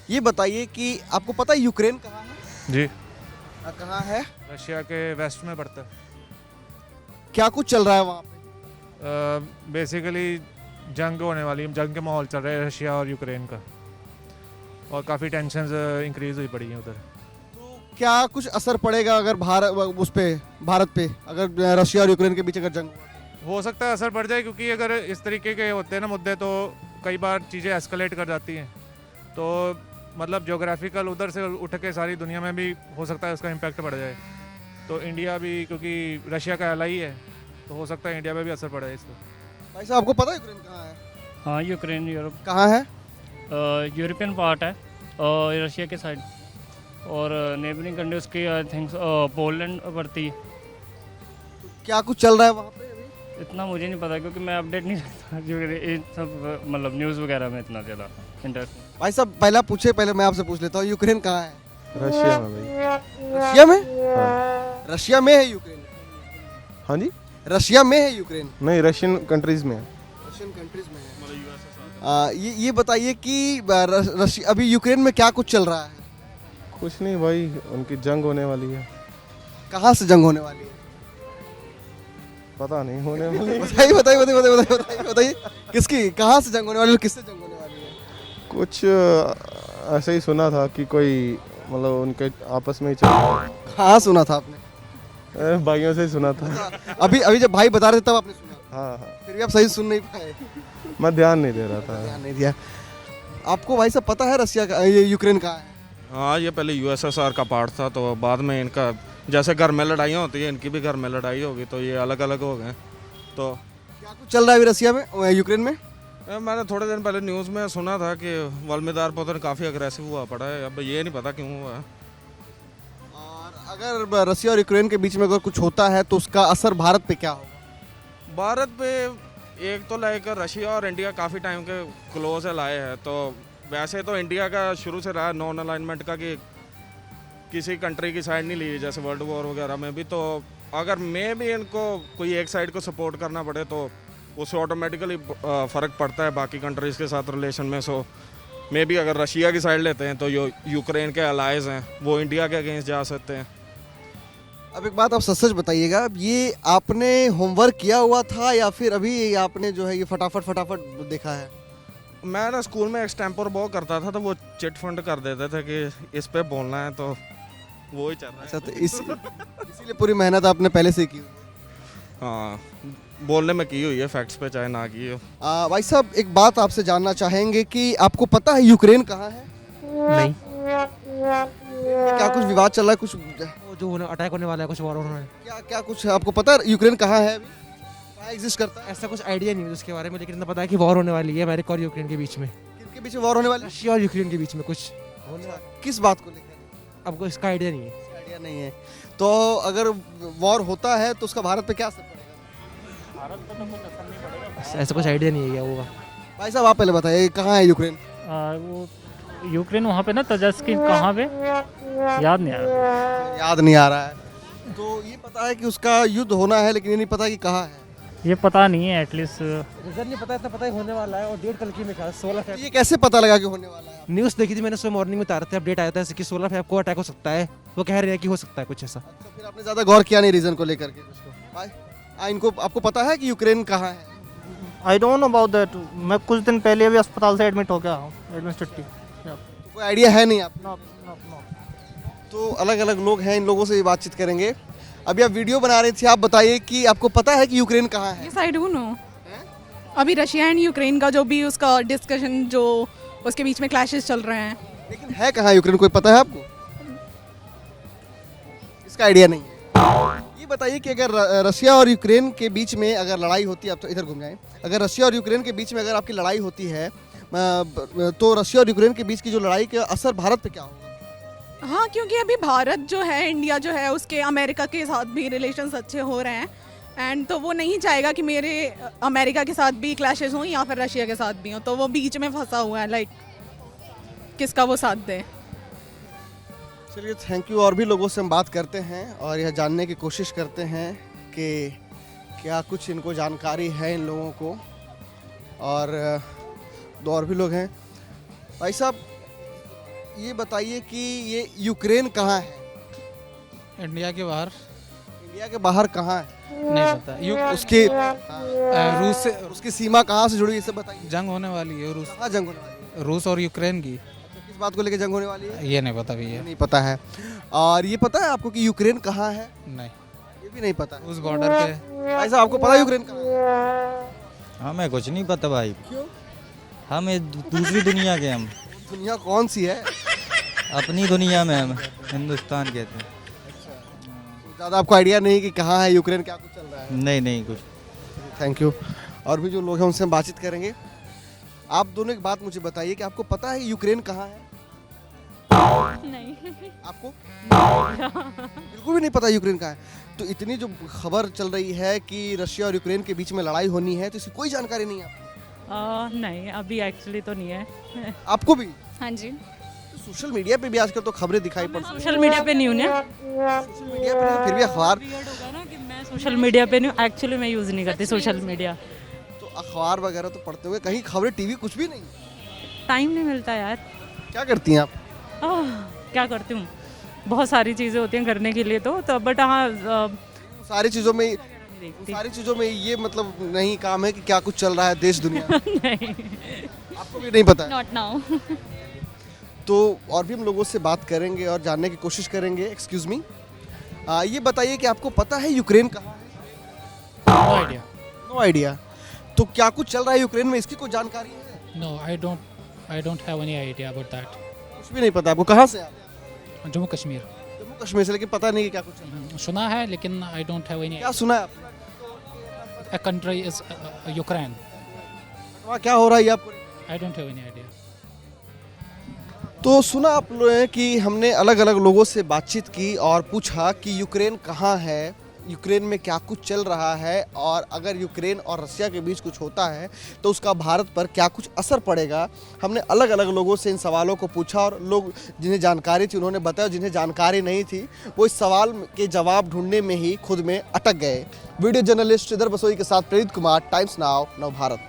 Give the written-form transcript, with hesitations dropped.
ये बताइए कि आपको पता है यूक्रेन कहाँ है? जी, कहाँ है? रशिया के वेस्ट में पड़ता है। क्या कुछ चल रहा है वहाँ पे? बेसिकली जंग होने वाली है, जंग के माहौल चल रहा है रशिया और यूक्रेन का, और काफ़ी टेंशन्स इंक्रीज हुई पड़ी हैं उधर। तो क्या कुछ असर पड़ेगा अगर भारत पे अगर रशिया और यूक्रेन के बीच अगर जंग हुआ? हो सकता है असर पड़ जाए, क्योंकि अगर इस तरीके के होते हैं ना मुद्दे, तो कई बार चीज़ें एस्केलेट कर जाती हैं। तो मतलब ज्योग्राफिकल उधर से उठ के सारी दुनिया में भी हो सकता है उसका इम्पैक्ट पड़ जाए। तो इंडिया भी, क्योंकि रशिया का एलाई है, तो हो सकता है इंडिया में भी असर पड़े इसका। भाई साहब आपको पता है यूक्रेन कहाँ है? हाँ, यूक्रेन यूरोप कहाँ है? यूरोपियन पार्ट है और रशिया के साइड, और नेबरिंग कंट्रीज की आई थिंक पोलैंड पड़ती है। क्या कुछ चल रहा है वहाँ पे अभी? इतना मुझे नहीं पता क्योंकि मैं अपडेट नहीं रखता ये सब, मतलब न्यूज़ वगैरह में इतना ज़्यादा इंटरेस्ट। भाई साहब पहले मैं आपसे पूछ लेता हूँ, यूक्रेन कहाँ है? रशिया में भाई। रशिया में? हाँ। रशिया में है यूक्रेन? हाँ जी, रशिया में है यूक्रेन? नहीं रशियन कंट्रीज में है। रशियन कंट्रीज में है। ये बताइए कि रशिया अभी यूक्रेन में क्या कुछ चल रहा है? कुछ नहीं भाई, उनकी जंग होने वाली है। कहाँ से जंग होने वाली है? पता नहीं होने वाली है। बताइए किसकी, कहाँ से जंग होने वाली है, किससे जंग होने वाली है? कुछ ऐसे ही सुना था कि कोई मतलब उनके आपस में ही चल रहा है। कहाँ सुना था आपने? भाइयों से ही सुना था। अभी जब भाई बता रहे थे तब आपने सुना? हाँ हाँ, फिर भी आप सही सुन नहीं पाए? मैं ध्यान नहीं दे रहा था। ध्यान नहीं दिया। आपको भाई साहब पता है रशिया का ये यूक्रेन कहाँ है? हाँ, ये पहले यूएसएसआर का पार्ट था, तो बाद में इनका जैसे घर में लड़ाइयाँ होती है, इनकी भी घर में लड़ाई होगी, तो ये अलग अलग हो गए। तो क्या कुछ चल रहा है अभी रशिया में, यूक्रेन में? मैंने थोड़े दिन पहले न्यूज़ में सुना था कि व्लादिमीर पुतिन काफ़ी अग्रेसिव हुआ पड़ा है। अब ये नहीं पता क्यों हुआ है। और अगर रशिया और यूक्रेन के बीच में अगर कुछ होता है तो उसका असर भारत पे क्या होगा? भारत पे एक तो लाइक रशिया और इंडिया काफ़ी टाइम के क्लोज लाए हैं, तो वैसे तो इंडिया का शुरू से रहा नॉन अलाइनमेंट का कि किसी कंट्री की साइड नहीं ली, जैसे वर्ल्ड वॉर वगैरह में भी। तो अगर मैं भी इनको कोई एक साइड को सपोर्ट करना पड़े तो उससे ऑटोमेटिकली फ़र्क पड़ता है बाकी कंट्रीज़ के साथ रिलेशन में। सो मे भी अगर रशिया की साइड लेते हैं तो जो यूक्रेन के अलाइज हैं वो इंडिया के अगेंस्ट जा सकते हैं। अब एक बात आप सच सच बताइएगा, ये आपने होमवर्क किया हुआ था या फिर अभी आपने जो है ये फटाफट देखा है? मैं ना स्कूल में एक्सटेम्पर बहुत करता था, तो वो चिट फंड कर देते थे कि इस पे बोलना है, तो वो ही चल रहा है। अच्छा, तो इसीलिए पूरी मेहनत आपने पहले से की हुई है। हाँ, बोलने में की हुई है, फैक्ट्स पे चाहे ना की हो। भाई साहब एक बात आपसे जानना चाहेंगे कि आपको पता है यूक्रेन कहाँ है? नहीं, क्या कुछ विवाद चल रहा है कुछ? वो जो अटैक होने वाला है, कुछ वॉर होने वाला है, क्या कुछ आपको पता है यूक्रेन कहाँ है अभी, कहाँ एग्जिस्ट करता है? ऐसा कुछ आइडिया नहीं है उसके बारे में, लेकिन इतना पता है कि वॉर होने वाली है अमेरिका और यूक्रेन के बीच में, किनके बीच में वॉर होने वाला है? रशिया और यूक्रेन के बीच में कुछ होने वाला है। किस बात को लेकर? अब इसका आइडिया नहीं है। आइडिया नहीं है। तो अगर वॉर होता है तो उसका भारत पे क्या असर पड़ेगा? ऐसा कुछ आइडिया नहीं है क्या होगा। भाई साहब आप पहले बताइए कहाँ है यूक्रेन? वो यूक्रेन वहाँ पे ना तजास्किन कहाँ पे, याद नहीं आ रहा। याद नहीं आ रहा है। तो ये पता है कि उसका युद्ध होना है, लेकिन ये नहीं पता कि कहाँ है। ये पता नहीं है एटलीस्ट। रिजल्ट नहीं पता, इतना पता ही होने वाला है, और डेट कल की में था 16 तो फेब। ये कैसे पता लगा कि होने वाला है? न्यूज़ देखी थी मैंने सुबह मॉर्निंग में, तार थे अपडेट आया था ऐसे कि 16 फेब को अटैक हो सकता है। वो कह रहे हैं कि हो सकता है कुछ ऐसा। अच्छा, फिर आपने ज़्यादा गौर किया नहीं रीजन को लेकर के उसको? भाई इनको आपको पता है कि यूक्रेन कहाँ है? I don't know about that. मैं कुछ दिन पहले अभी अस्पताल से एडमिट हो गया हूँ, एडमिनिस्ट्रेटिव। तो कोई आइडिया है नहीं आप? No no no. तो अलग अलग लोग हैं, इन लोगों से भी बातचीत करेंगे। अभी आप वीडियो बना रहे थे, आप बताइए कि आपको पता है कि यूक्रेन कहाँ है? Yes I do know. अभी रशिया एंड यूक्रेन का जो भी उसका डिस्कशन, जो उसके बीच में क्लैशेस चल रहे हैं, लेकिन है कहाँ यूक्रेन, कोई पता है आपको? इसका आइडिया नहीं है। ये बताइए कि अगर रशिया और यूक्रेन के बीच में अगर लड़ाई होती है, आप तो इधर घूम जाएं, अगर रशिया और यूक्रेन के बीच में अगर आपकी लड़ाई होती है तो रशिया और यूक्रेन के बीच की जो लड़ाई का असर भारत पे क्या होगा? हाँ, क्योंकि अभी भारत जो है, इंडिया जो है, उसके अमेरिका के साथ भी रिलेशंस अच्छे हो रहे हैं, एंड तो वो नहीं चाहेगा कि मेरे अमेरिका के साथ भी क्लैशेस हों या फिर रशिया के साथ भी हों, तो वो बीच में फंसा हुआ है, लाइक किसका वो साथ दे। चलिए थैंक यू। और भी लोगों से हम बात करते हैं और यह जानने की कोशिश करते हैं कि क्या कुछ इनको जानकारी है इन लोगों को। और दो और भी लोग हैं। भाई साहब ये बताइए कि ये यूक्रेन कहाँ है? इंडिया के बाहर इंडिया के बाहर कहाँ है? नहीं पता। उसके रूस से उसकी सीमा कहाँ से जुड़ी है, इसे बताइए। जंग होने वाली है, कहाँ जंग होने वाली है? रूस और यूक्रेन की। अच्छा, किस बात को लेकर जंग होने वाली है? ये नहीं पता भैया। नहीं पता है। और ये पता है आपको कि यूक्रेन कहाँ है? नहीं, ये भी नहीं पता है। उस बॉर्डर पे। भाई साहब आपको पता है यूक्रेन कहाँ है? हमें कुछ नहीं पता भाई, क्यों? हम दूसरी दुनिया के हम दुनिया कौन सी है? अपनी दुनिया में हम हिंदुस्तान के थे। ज़्यादा आपको आइडिया नहीं कि कहाँ है यूक्रेन, क्या कुछ चल रहा है? नहीं नहीं कुछ। Thank you. और भी जो लोग हैं उनसे हम बातचीत करेंगे। आप दोनों एक बात मुझे बताइए कि आपको पता है यूक्रेन कहाँ है? नहीं। आपको बिल्कुल भी नहीं पता यूक्रेन कहाँ है? तो इतनी जो खबर चल रही है कि रशिया और यूक्रेन के बीच में लड़ाई होनी है, तो इसकी कोई जानकारी नहीं है आपको? नहीं, अभी एक्चुअली तो नहीं है। आपको भी? हाँ जी। तो सोशल मीडिया पे भी आजकल तो खबरें दिखाई पड़ती हैं। सोशल मीडिया पे नहीं हूँ ना। सोशल मीडिया पे नहीं, फिर भी अखबार। होगा ना कि मैं सोशल मीडिया पे नहीं हूँ, एक्चुअली मैं यूज़ नहीं करती सोशल मीडिया। तो अखबार वगैरह तो पढ़ते होंगे, कहीं खबरें, टीवी कुछ भी नहीं? टाइम नहीं मिलता यार। क्या करती हैं आप? क्या करती हूँ, बहुत सारी चीज़ें होती हैं करने के लिए तो बट हाँ सारी चीज़ों में देखती सारी चीज़ों में ये मतलब नहीं काम है कि क्या कुछ चल रहा है देश दुनिया में? नहीं, आपको भी नहीं पता है? Not now. तो और भी हम लोगों से बात करेंगे और जानने की कोशिश करेंगे। एक्सक्यूज मी, ये बताइए कि आपको पता है यूक्रेन कहाँ है? No idea. No idea. तो क्या कुछ चल रहा है यूक्रेन में, इसकी कोई जानकारी है? No, I don't have any idea about that. कुछ भी नहीं पता आपको? कहाँ से आप? जम्मू कश्मीर। जम्मू कश्मीर से, लेकिन पता नहीं कि क्या कुछ चल रहा है। सुना है लेकिन आई डोंट हैव एनी। क्या सुना है आपने? A country is Ukraine. वहाँ क्या हो रहा है ये आपको? आई डोंट हैव एनी आइडिया। तो सुना आप लोगों ने कि हमने अलग अलग लोगों से बातचीत की और पूछा कि यूक्रेन कहाँ है, यूक्रेन में क्या कुछ चल रहा है, और अगर यूक्रेन और रशिया के बीच कुछ होता है तो उसका भारत पर क्या कुछ असर पड़ेगा। हमने अलग अलग लोगों से इन सवालों को पूछा और लोग जिन्हें जानकारी थी उन्होंने बताया, जिन्हें जानकारी नहीं थी वो इस सवाल के जवाब ढूंढने में ही खुद में अटक गए। वीडियो जर्नलिस्ट श्रीधर बसोई के साथ प्रेरित कुमार, टाइम्स नाउ, नव भारत।